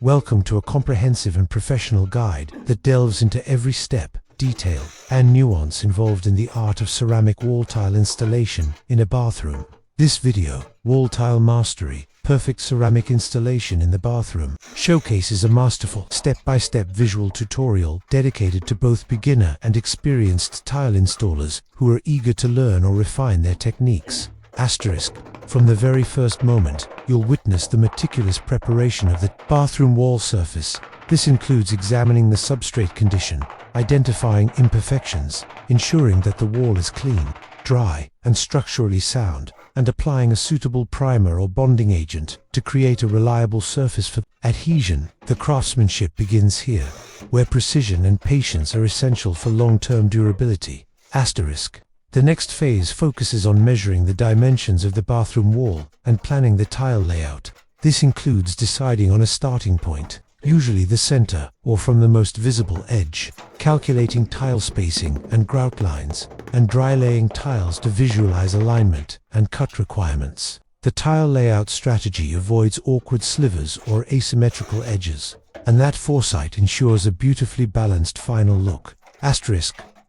Welcome to a comprehensive and professional guide that delves into every step, detail, and nuance involved in the art of ceramic wall tile installation in a bathroom. This video, Wall Tile Mastery, Perfect Ceramic Installation in the Bathroom, showcases a masterful step-by-step visual tutorial dedicated to both beginner and experienced tile installers who are eager to learn or refine their techniques. From the very first moment, you'll witness the meticulous preparation of the bathroom wall surface. This includes examining the substrate condition, identifying imperfections, ensuring that the wall is clean, dry, and structurally sound, and applying a suitable primer or bonding agent to create a reliable surface for adhesion. The craftsmanship begins here, where precision and patience are essential for long-term durability. The next phase focuses on measuring the dimensions of the bathroom wall and planning the tile layout. This includes deciding on a starting point, usually the center or from the most visible edge, calculating tile spacing and grout lines, and dry laying tiles to visualize alignment and cut requirements. The tile layout strategy avoids awkward slivers or asymmetrical edges, and that foresight ensures a beautifully balanced final look.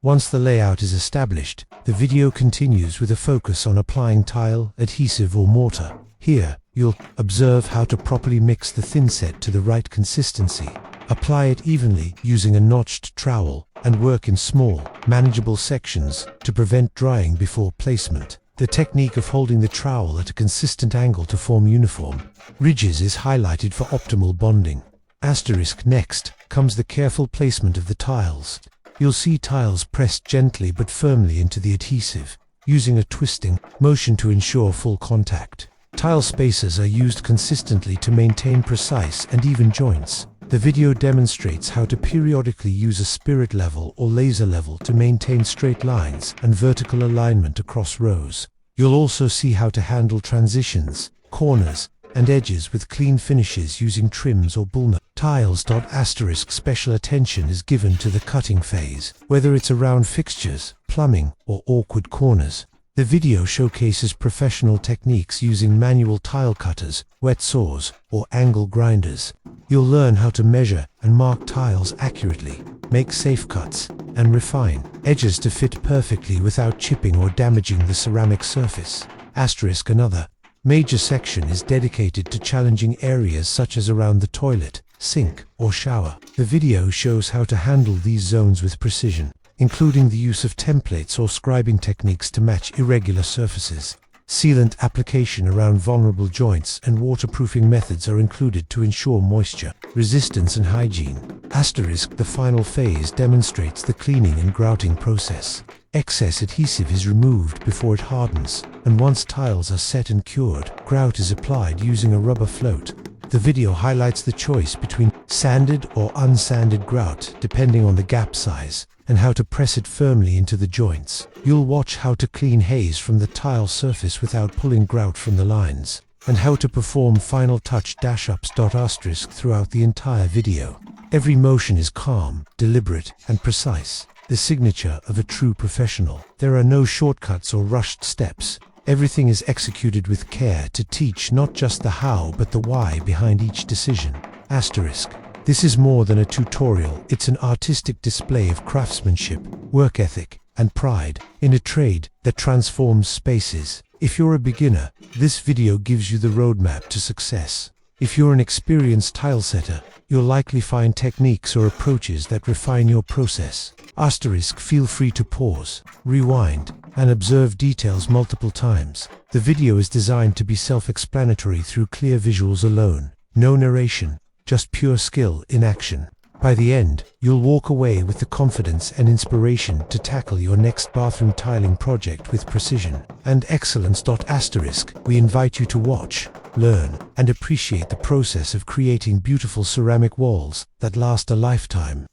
Once the layout is established, the video continues with a focus on applying tile, adhesive or mortar. Here, you'll observe how to properly mix the thin set to the right consistency. Apply it evenly using a notched trowel and work in small, manageable sections to prevent drying before placement. The technique of holding the trowel at a consistent angle to form uniform ridges is highlighted for optimal bonding. Next comes the careful placement of the tiles. You'll see tiles pressed gently but firmly into the adhesive, using a twisting motion to ensure full contact. Tile spacers are used consistently to maintain precise and even joints. The video demonstrates how to periodically use a spirit level or laser level to maintain straight lines and vertical alignment across rows. You'll also see how to handle transitions, corners, and edges with clean finishes using trims or bullnut tiles. Special attention is given to the cutting phase, whether it's around fixtures, plumbing, or awkward corners. The video showcases professional techniques using manual tile cutters, wet saws, or angle grinders. You'll learn how to measure and mark tiles accurately, make safe cuts, and refine edges to fit perfectly without chipping or damaging the ceramic surface. Another major section is dedicated to challenging areas such as around the toilet, sink, or shower. The video shows how to handle these zones with precision, including the use of templates or scribing techniques to match irregular surfaces. Sealant application around vulnerable joints and waterproofing methods are included to ensure moisture resistance and hygiene. The final phase demonstrates the cleaning and grouting process. Excess adhesive is removed before it hardens, and once tiles are set and cured, grout is applied using a rubber float. The video highlights the choice between sanded or unsanded grout depending on the gap size, and how to press it firmly into the joints. You'll watch how to clean haze from the tile surface without pulling grout from the lines, and how to perform final touch ups. Throughout the entire video, every motion is calm, deliberate, and precise, the signature of a true professional. There are no shortcuts or rushed steps. Everything is executed with care to teach not just the how but the why behind each decision. This is more than a tutorial, it's an artistic display of craftsmanship, work ethic, and pride in a trade that transforms spaces. If you're a beginner, this video gives you the roadmap to success. If you're an experienced tile setter, you'll likely find techniques or approaches that refine your process. Feel free to pause, rewind, and observe details multiple times. The video is designed to be self-explanatory through clear visuals alone. No narration, just pure skill in action. By the end, you'll walk away with the confidence and inspiration to tackle your next bathroom tiling project with precision and excellence. We invite you to watch, learn, and appreciate the process of creating beautiful ceramic walls that last a lifetime.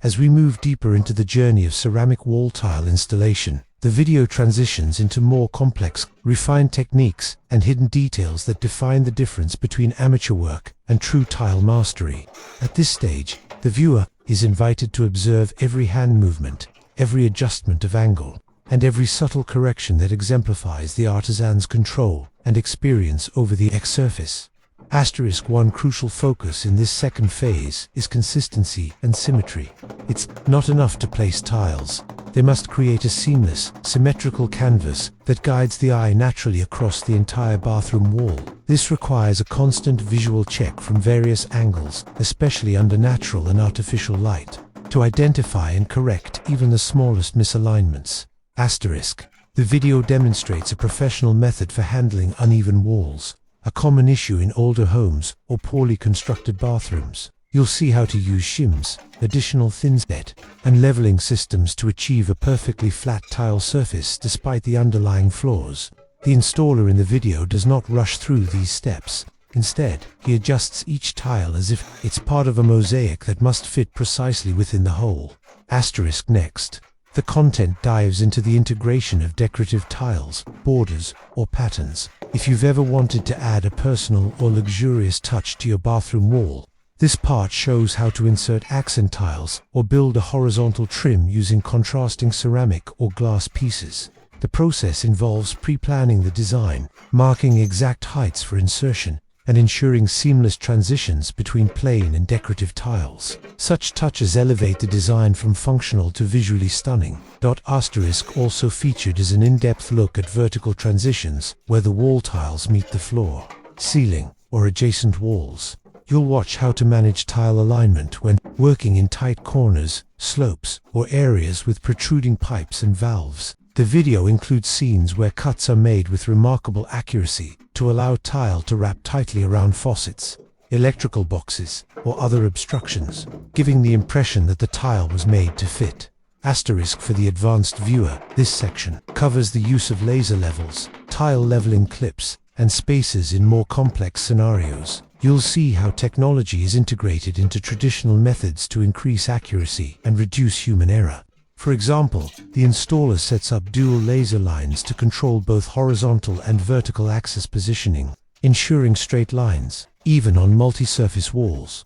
As we move deeper into the journey of ceramic wall tile installation, the video transitions into more complex, refined techniques and hidden details that define the difference between amateur work and true tile mastery. At this stage, the viewer is invited to observe every hand movement, every adjustment of angle, and every subtle correction that exemplifies the artisan's control and experience over the surface. One crucial focus in this second phase is consistency and symmetry. It's not enough to place tiles. They must create a seamless, symmetrical canvas that guides the eye naturally across the entire bathroom wall. This requires a constant visual check from various angles, especially under natural and artificial light, to identify and correct even the smallest misalignments. The video demonstrates a professional method for handling uneven walls, a common issue in older homes or poorly constructed bathrooms. You'll see how to use shims, additional thinset, and leveling systems to achieve a perfectly flat tile surface despite the underlying flaws. The installer in the video does not rush through these steps. Instead, he adjusts each tile as if it's part of a mosaic that must fit precisely within the hole. Next, the content dives into the integration of decorative tiles, borders, or patterns. If you've ever wanted to add a personal or luxurious touch to your bathroom wall, this part shows how to insert accent tiles or build a horizontal trim using contrasting ceramic or glass pieces. The process involves pre-planning the design, marking exact heights for insertion, and ensuring seamless transitions between plain and decorative tiles. Such touches elevate the design from functional to visually stunning. Also featured is an in-depth look at vertical transitions where the wall tiles meet the floor, ceiling, or adjacent walls. You'll watch how to manage tile alignment when working in tight corners, slopes, or areas with protruding pipes and valves. The video includes scenes where cuts are made with remarkable accuracy to allow tile to wrap tightly around faucets, electrical boxes, or other obstructions, giving the impression that the tile was made to fit. For the advanced viewer, this section covers the use of laser levels, tile leveling clips, and spacers in more complex scenarios. You'll see how technology is integrated into traditional methods to increase accuracy and reduce human error. For example, the installer sets up dual laser lines to control both horizontal and vertical axis positioning, ensuring straight lines, even on multi-surface walls.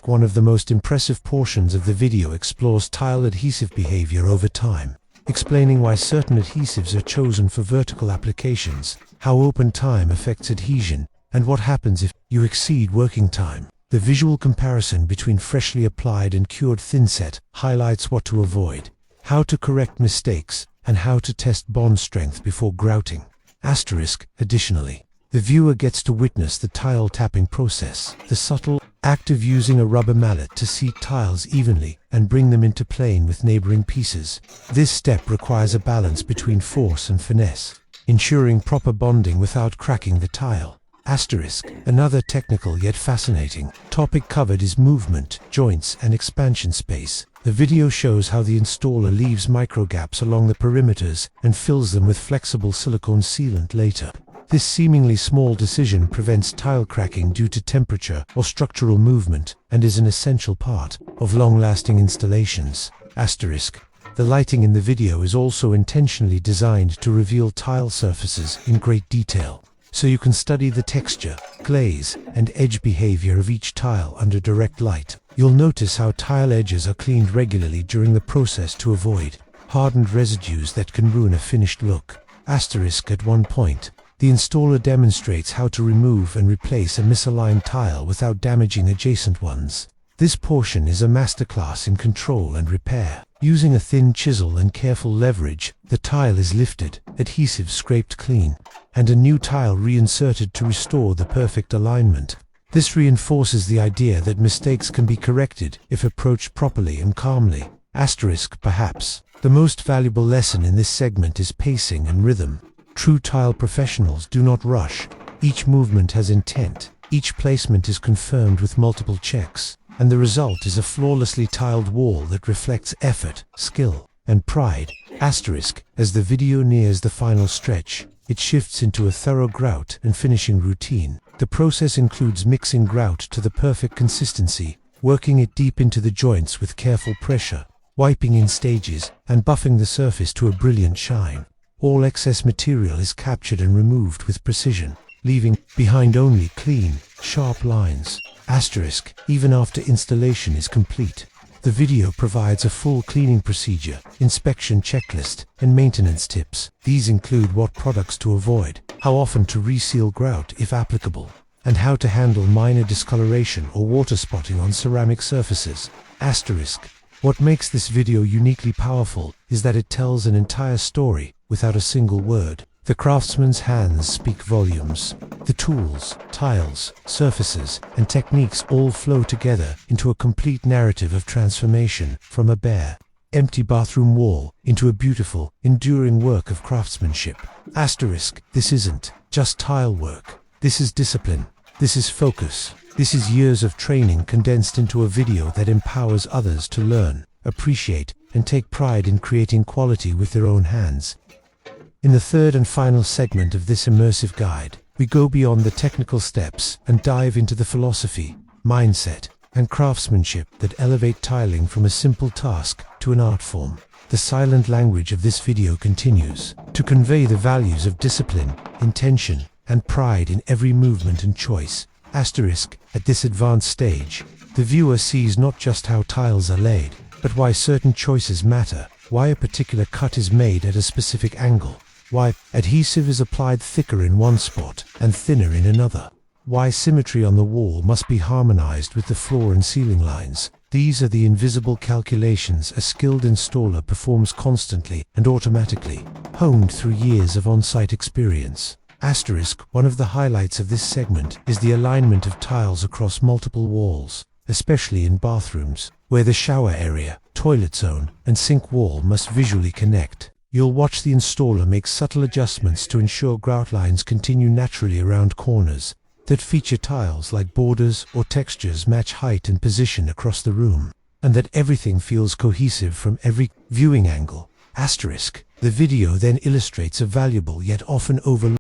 One of the most impressive portions of the video explores tile adhesive behavior over time, explaining why certain adhesives are chosen for vertical applications, how open time affects adhesion, and what happens if you exceed working time. The visual comparison between freshly applied and cured thinset highlights what to avoid, how to correct mistakes, and how to test bond strength before grouting. Additionally, the viewer gets to witness the tile tapping process, the subtle act of using a rubber mallet to seat tiles evenly and bring them into plane with neighboring pieces. This step requires a balance between force and finesse, ensuring proper bonding without cracking the tile. Another technical yet fascinating topic covered is movement, joints, and expansion space. The video shows how the installer leaves microgaps along the perimeters and fills them with flexible silicone sealant later. This seemingly small decision prevents tile cracking due to temperature or structural movement and is an essential part of long-lasting installations. The lighting in the video is also intentionally designed to reveal tile surfaces in great detail, so you can study the texture, glaze, and edge behavior of each tile under direct light. You'll notice how tile edges are cleaned regularly during the process to avoid hardened residues that can ruin a finished look. At one point, the installer demonstrates how to remove and replace a misaligned tile without damaging adjacent ones. This portion is a masterclass in control and repair. Using a thin chisel and careful leverage, the tile is lifted, adhesive scraped clean, and a new tile reinserted to restore the perfect alignment. This reinforces the idea that mistakes can be corrected if approached properly and calmly. Perhaps the most valuable lesson in this segment is pacing and rhythm. True tile professionals do not rush. Each movement has intent. Each placement is confirmed with multiple checks, and the result is a flawlessly tiled wall that reflects effort, skill, and pride. As the video nears the final stretch, it shifts into a thorough grout and finishing routine. The process includes mixing grout to the perfect consistency, working it deep into the joints with careful pressure, wiping in stages, and buffing the surface to a brilliant shine. All excess material is captured and removed with precision, leaving behind only clean, sharp lines. Even after installation is complete, the video provides a full cleaning procedure, inspection checklist, and maintenance tips. These include what products to avoid, how often to reseal grout if applicable, and how to handle minor discoloration or water spotting on ceramic surfaces. Asterisk. What makes this video uniquely powerful is that it tells an entire story without a single word. The craftsman's hands speak volumes. The tools, tiles, surfaces, and techniques all flow together into a complete narrative of transformation from a bare, empty bathroom wall into a beautiful, enduring work of craftsmanship. Asterisk. This isn't just tile work. This is discipline. This is focus. This is years of training condensed into a video that empowers others to learn, appreciate, and take pride in creating quality with their own hands. In the third and final segment of this immersive guide, we go beyond the technical steps and dive into the philosophy, mindset, and craftsmanship that elevate tiling from a simple task to an art form. The silent language of this video continues to convey the values of discipline, intention, and pride in every movement and choice. Asterisk. At this advanced stage, the viewer sees not just how tiles are laid, but why certain choices matter, why a particular cut is made at a specific angle, why adhesive is applied thicker in one spot and thinner in another, why symmetry on the wall must be harmonized with the floor and ceiling lines. These are the invisible calculations a skilled installer performs constantly and automatically, honed through years of on-site experience. Asterisk. One of the highlights of this segment is the alignment of tiles across multiple walls, especially in bathrooms, where the shower area, toilet zone, and sink wall must visually connect. You'll watch the installer make subtle adjustments to ensure grout lines continue naturally around corners, that feature tiles like borders or textures match height and position across the room, and that everything feels cohesive from every viewing angle. Asterisk. The video then illustrates a valuable yet often overlooked